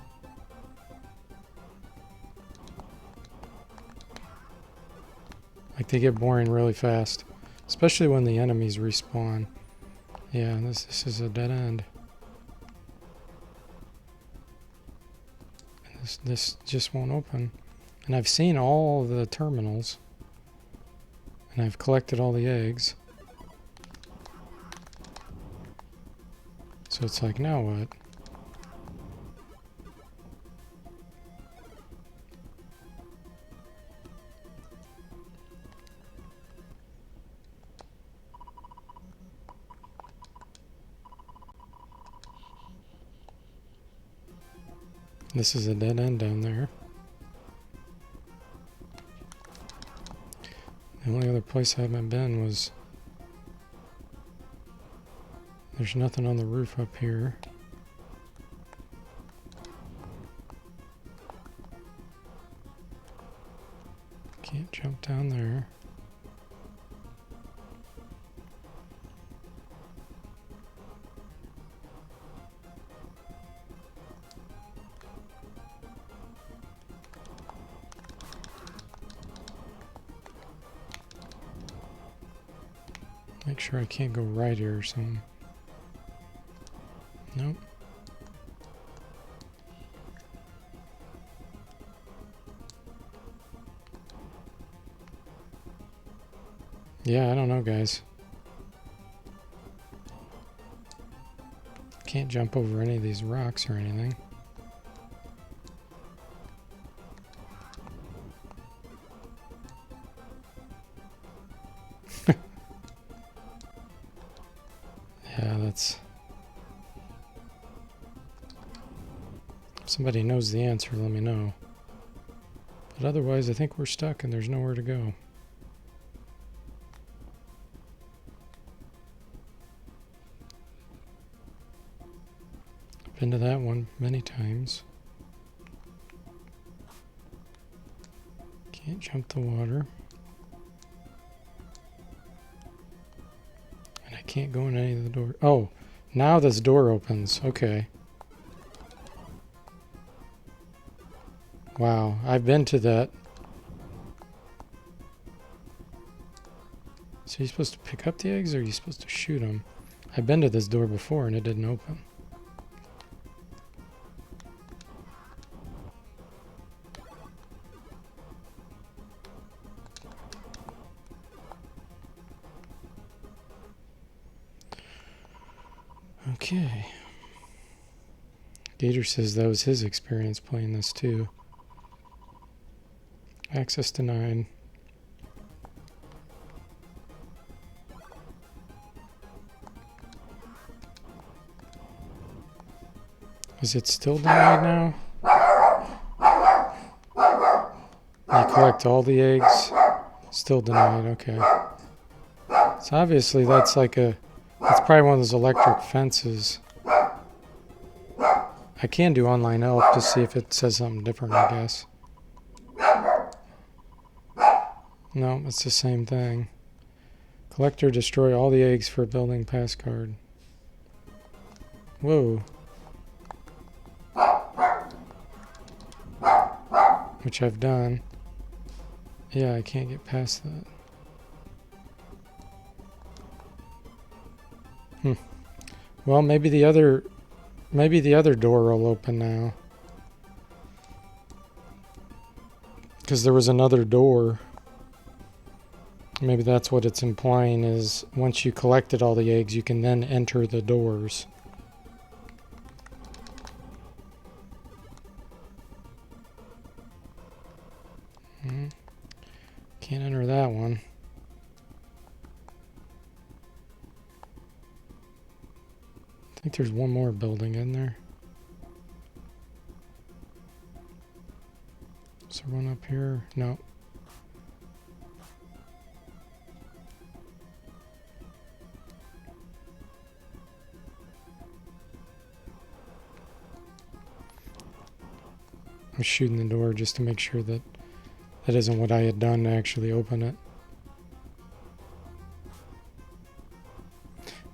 Like they get boring really fast, especially when the enemies respawn. Yeah, this is a dead end. And this just won't open. And I've seen all of the terminals. And I've collected all the eggs. So it's like, now what? This is a dead end down there. The only other place I haven't been was... There's nothing on the roof up here. Can't jump down there. Make sure I can't go right here or something. Nope. Yeah, I don't know, guys. Can't jump over any of these rocks or anything. Yeah, that's... If somebody knows the answer, let me know. But otherwise, I think we're stuck and there's nowhere to go. Been to that one many times. Can't jump the water. And I can't go in any of the doors. Oh, now this door opens. Okay. Wow, I've been to that. So you're supposed to pick up the eggs or are you supposed to shoot them? I've been to this door before and it didn't open. Okay. Gator says that was his experience playing this too. Access denied. Is it still denied now? You collect all the eggs. Still denied, okay. So obviously that's like a... That's probably one of those electric fences. I can do online help to see if it says something different, I guess. No, it's the same thing. Collector destroy all the eggs for building pass card. Whoa. Which I've done. Yeah, I can't get past that. Well, maybe the other door will open now. Because there was another door. Maybe that's what it's implying is once you collected all the eggs, you can then enter the doors. Can't enter that one. think there's one more building in there. Is there one up here? No. I'm shooting the door just to make sure that that isn't what I had done to actually open it.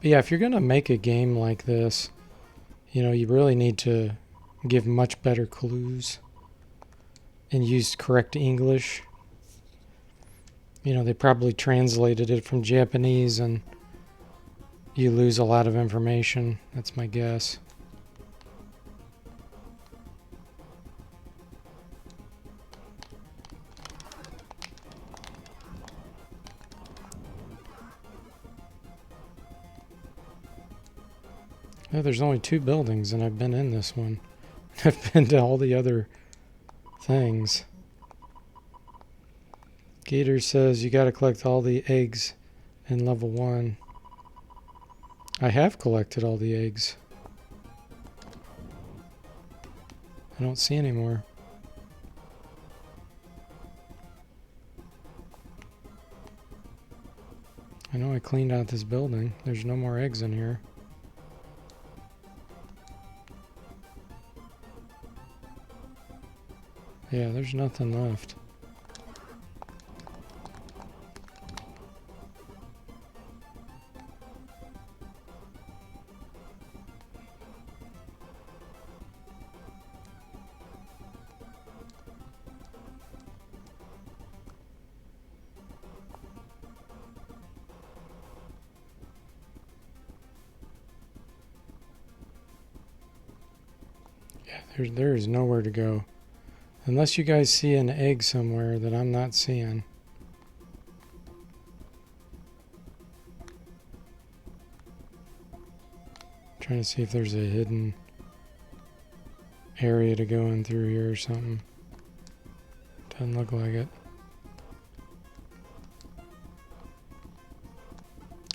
But yeah, if you're going to make a game like this, you know, you really need to give much better clues and use correct English. You know, they probably translated it from Japanese and you lose a lot of information. That's my guess. Yeah, there's only 2 buildings and I've been in this one. I've been to all the other things. Gator says you gotta collect all the eggs in level 1. I have collected all the eggs. I don't see any more. I know I cleaned out this building. There's no more eggs in here. Yeah, there's nothing left. Yeah, there is nowhere to go. Unless you guys see an egg somewhere that I'm not seeing. Trying to see if there's a hidden area to go in through here or something. Doesn't look like it.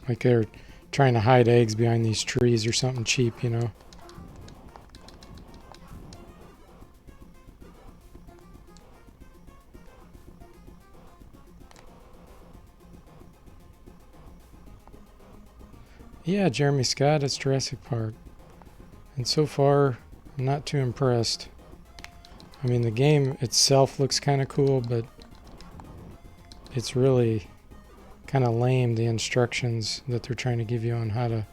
Like they're trying to hide eggs behind these trees or something cheap, you know. Yeah, Jeremy Scott, it's Jurassic Park. And so far, I'm not too impressed. I mean, the game itself looks kind of cool, but it's really kind of lame, the instructions that they're trying to give you on how to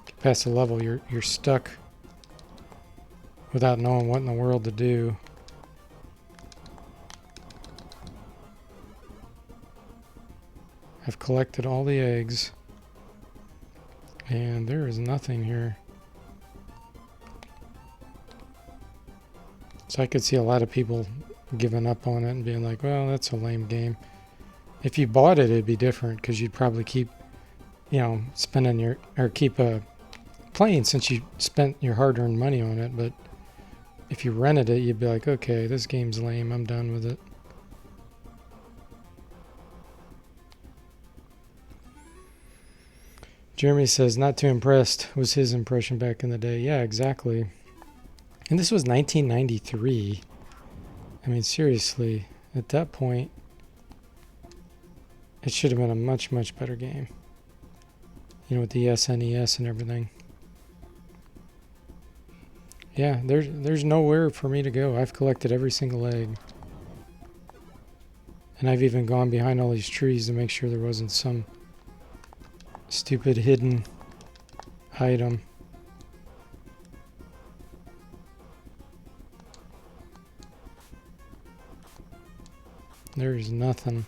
get past the level. You're stuck without knowing what in the world to do. I've collected all the eggs. And there is nothing here. So I could see a lot of people giving up on it and being like, well, that's a lame game. If you bought it, it'd be different because you'd probably keep, you know, spending your, or keep playing since you spent your hard-earned money on it. But if you rented it, you'd be like, okay, this game's lame. I'm done with it. Jeremy says, not too impressed was his impression back in the day. Yeah, exactly. And this was 1993. I mean, seriously, at that point, it should have been a much, much better game. You know, with the SNES and everything. Yeah, there's nowhere for me to go. I've collected every single egg. And I've even gone behind all these trees to make sure there wasn't some stupid hidden item. There's nothing.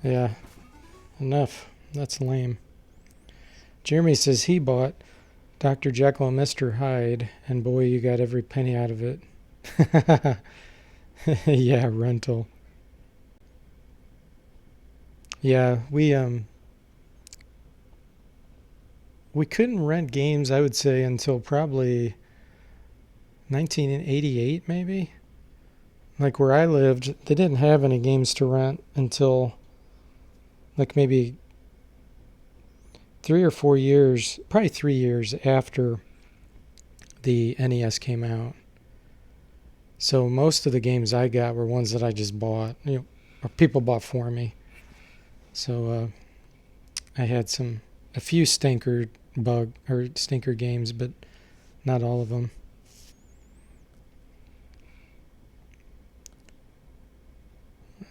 Yeah, enough. That's lame. Jeremy says he bought Dr. Jekyll and Mr. Hyde, and boy, you got every penny out of it. Yeah, rental. Yeah, we couldn't rent games, I would say, until probably 1988, maybe. like where I lived, they didn't have any games to rent until like maybe 3 or 4 years, probably 3 years after the NES came out. So most of the games I got were ones that I just bought, or people bought for me. So I had a few stinker games, but not all of them.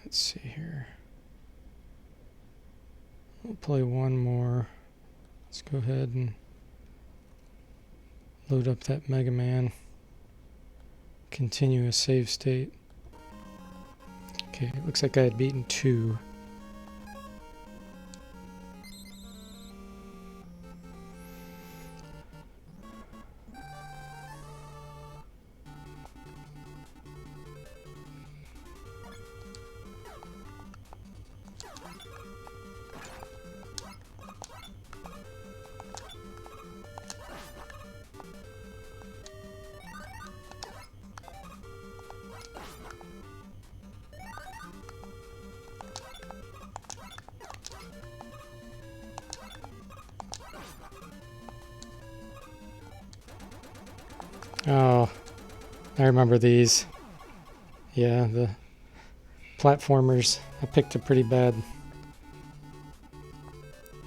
Let's see here. We'll play one more. Let's go ahead and load up that Mega Man. Continue a save state. Okay, it looks like I had beaten 2. Oh, I remember these. Yeah, the platformers. I picked a pretty bad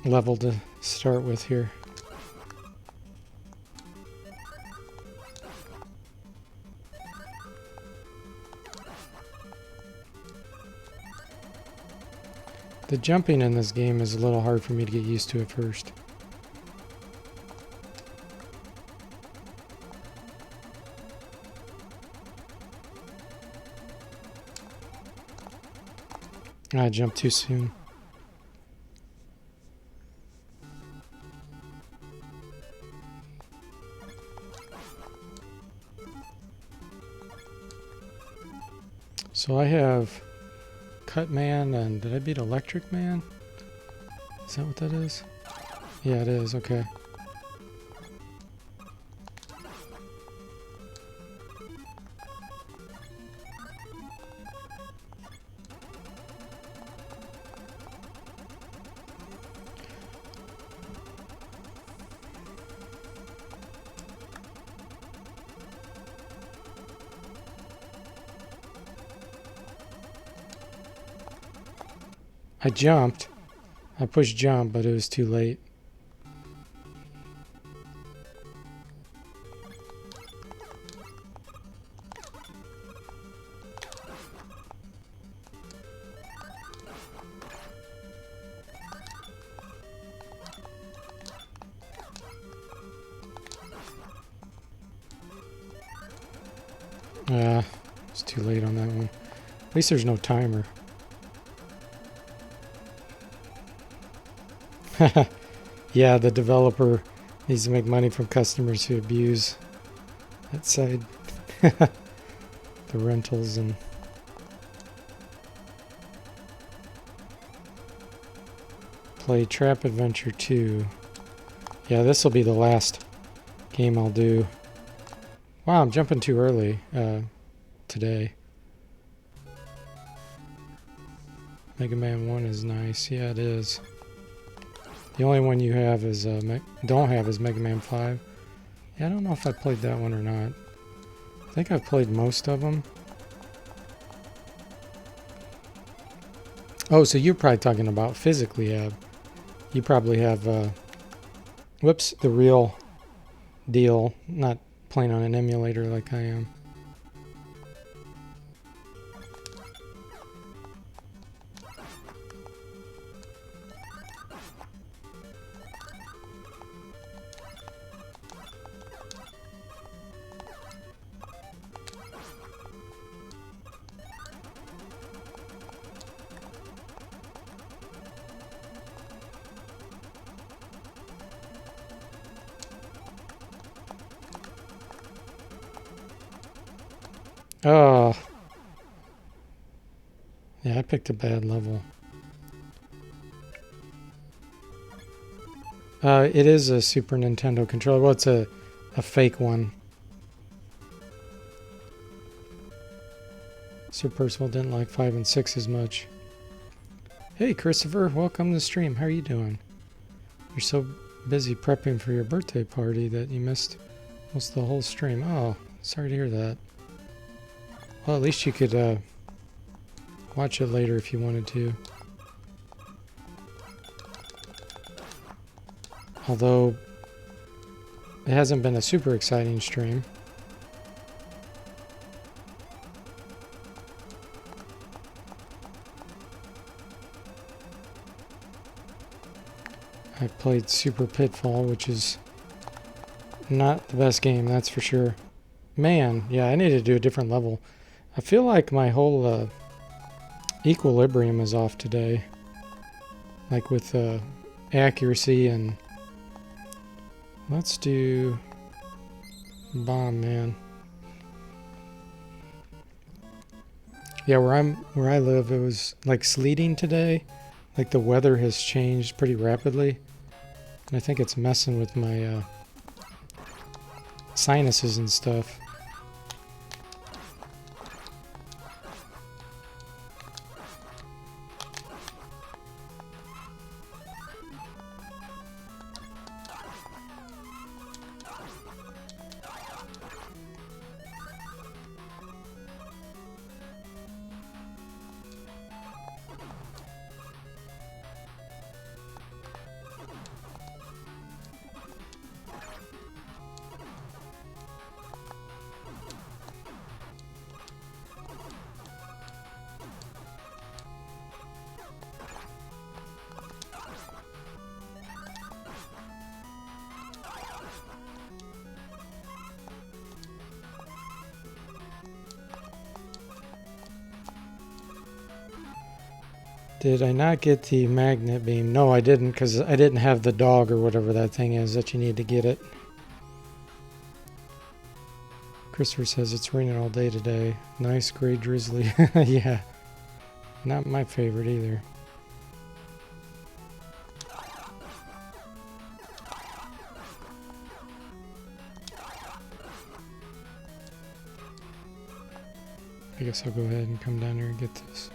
level to start with here. The jumping in this game is a little hard for me to get used to at first. I jumped too soon. So I have Cut Man, and did I beat Electric Man? Is that what that is? Yeah, it is. Okay. I jumped. I pushed jump, but it was too late. It's too late on that one. At least there's no timer. Yeah, the developer needs to make money from customers who abuse that side. The rentals and... Play Trap Adventure 2. Yeah, this will be the last game I'll do. Wow, I'm jumping too early today. Mega Man 1 is nice. Yeah, it is. The only one you have is don't have is Mega Man 5. Yeah, I don't know if I played that one or not. I think I've played most of them. Oh, so you're probably talking about physically have. You probably have, whoops, the real deal, not playing on an emulator like I am. Oh. Yeah, I picked a bad level. It is a Super Nintendo controller. Well, it's a fake one. Sir Percival didn't like 5 and 6 as much. Hey, Christopher, welcome to the stream. How are you doing? You're so busy prepping for your birthday party that you missed most of the whole stream. Oh, sorry to hear that. Well, at least you could watch it later if you wanted to. Although, it hasn't been a super exciting stream. I played Super Pitfall, which is not the best game, that's for sure. Man, yeah, I need to do a different level. I feel like my whole equilibrium is off today. Like with accuracy and... Let's do... Bomb, man. Yeah, where I live, it was like sleeting today. Like the weather has changed pretty rapidly. And I think it's messing with my sinuses and stuff. Did I not get the magnet beam? No, I didn't, because I didn't have the dog or whatever that thing is that you need to get it. Christopher says it's raining all day today. Nice gray drizzly. Yeah. Not my favorite either. I guess I'll go ahead and come down here and get this.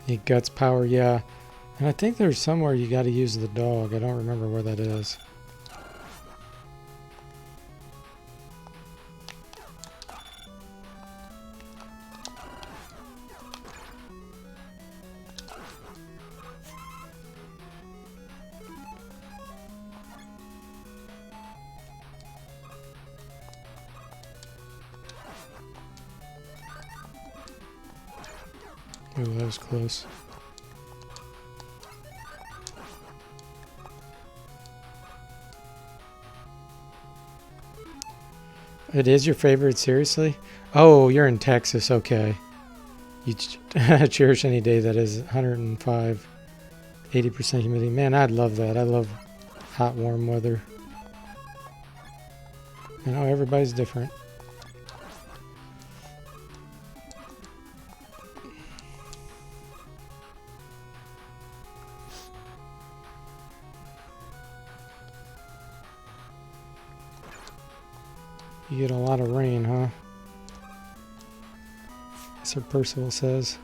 It guts power, yeah. And I think there's somewhere you got to use the dog. I don't remember where that is. Ooh, that was close. It is your favorite, seriously? Oh, you're in Texas, okay. You cherish any day that is 105, 80% humidity. Man, I'd love that. I love hot, warm weather. I know everybody's different. You get a lot of rain, huh? Sir Percival says.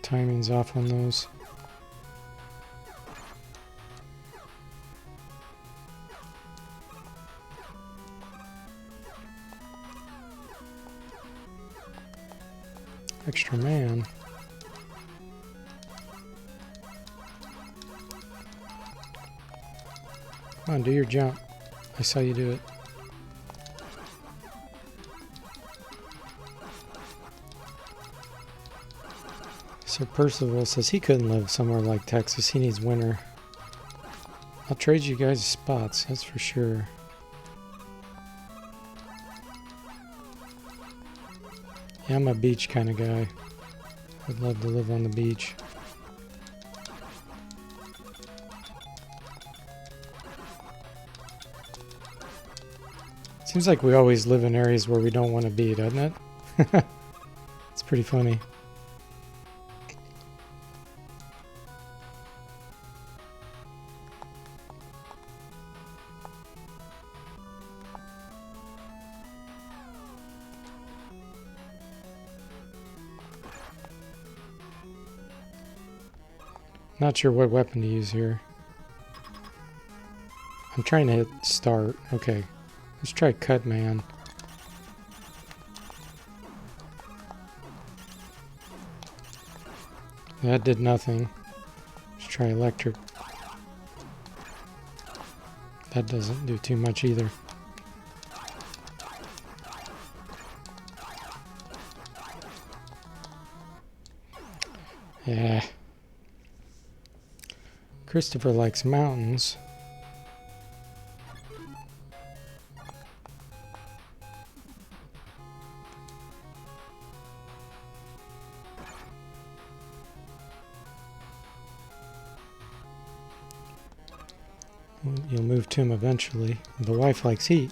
Timing's off on those. Extra man. Come on, do your jump. I saw you do it. Sir Percival says he couldn't live somewhere like Texas. He needs winter. I'll trade you guys spots, that's for sure. Yeah, I'm a beach kind of guy. I'd love to live on the beach. Seems like we always live in areas where we don't want to be, doesn't it? It's pretty funny. Not sure what weapon to use here. I'm trying to hit start. Okay. Let's try Cut Man. That did nothing. Let's try Electric. That doesn't do too much either. Yeah. Christopher likes mountains. You'll move to him eventually. The wife likes heat.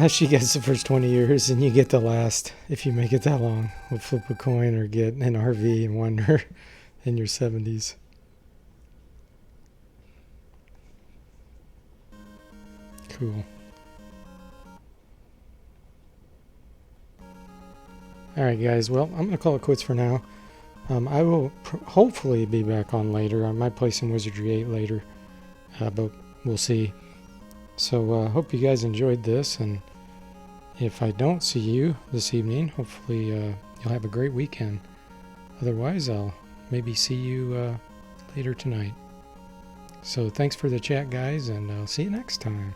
She gets the first 20 years and you get the last if you make it that long. We'll flip a coin or get an RV and wander in your 70s. Cool. Alright guys, well, I'm going to call it quits for now. I will hopefully be back on later. I might play some Wizardry 8 later, but we'll see. So hope you guys enjoyed this, and if I don't see you this evening, hopefully you'll have a great weekend. Otherwise, I'll maybe see you later tonight. So thanks for the chat, guys, and I'll see you next time.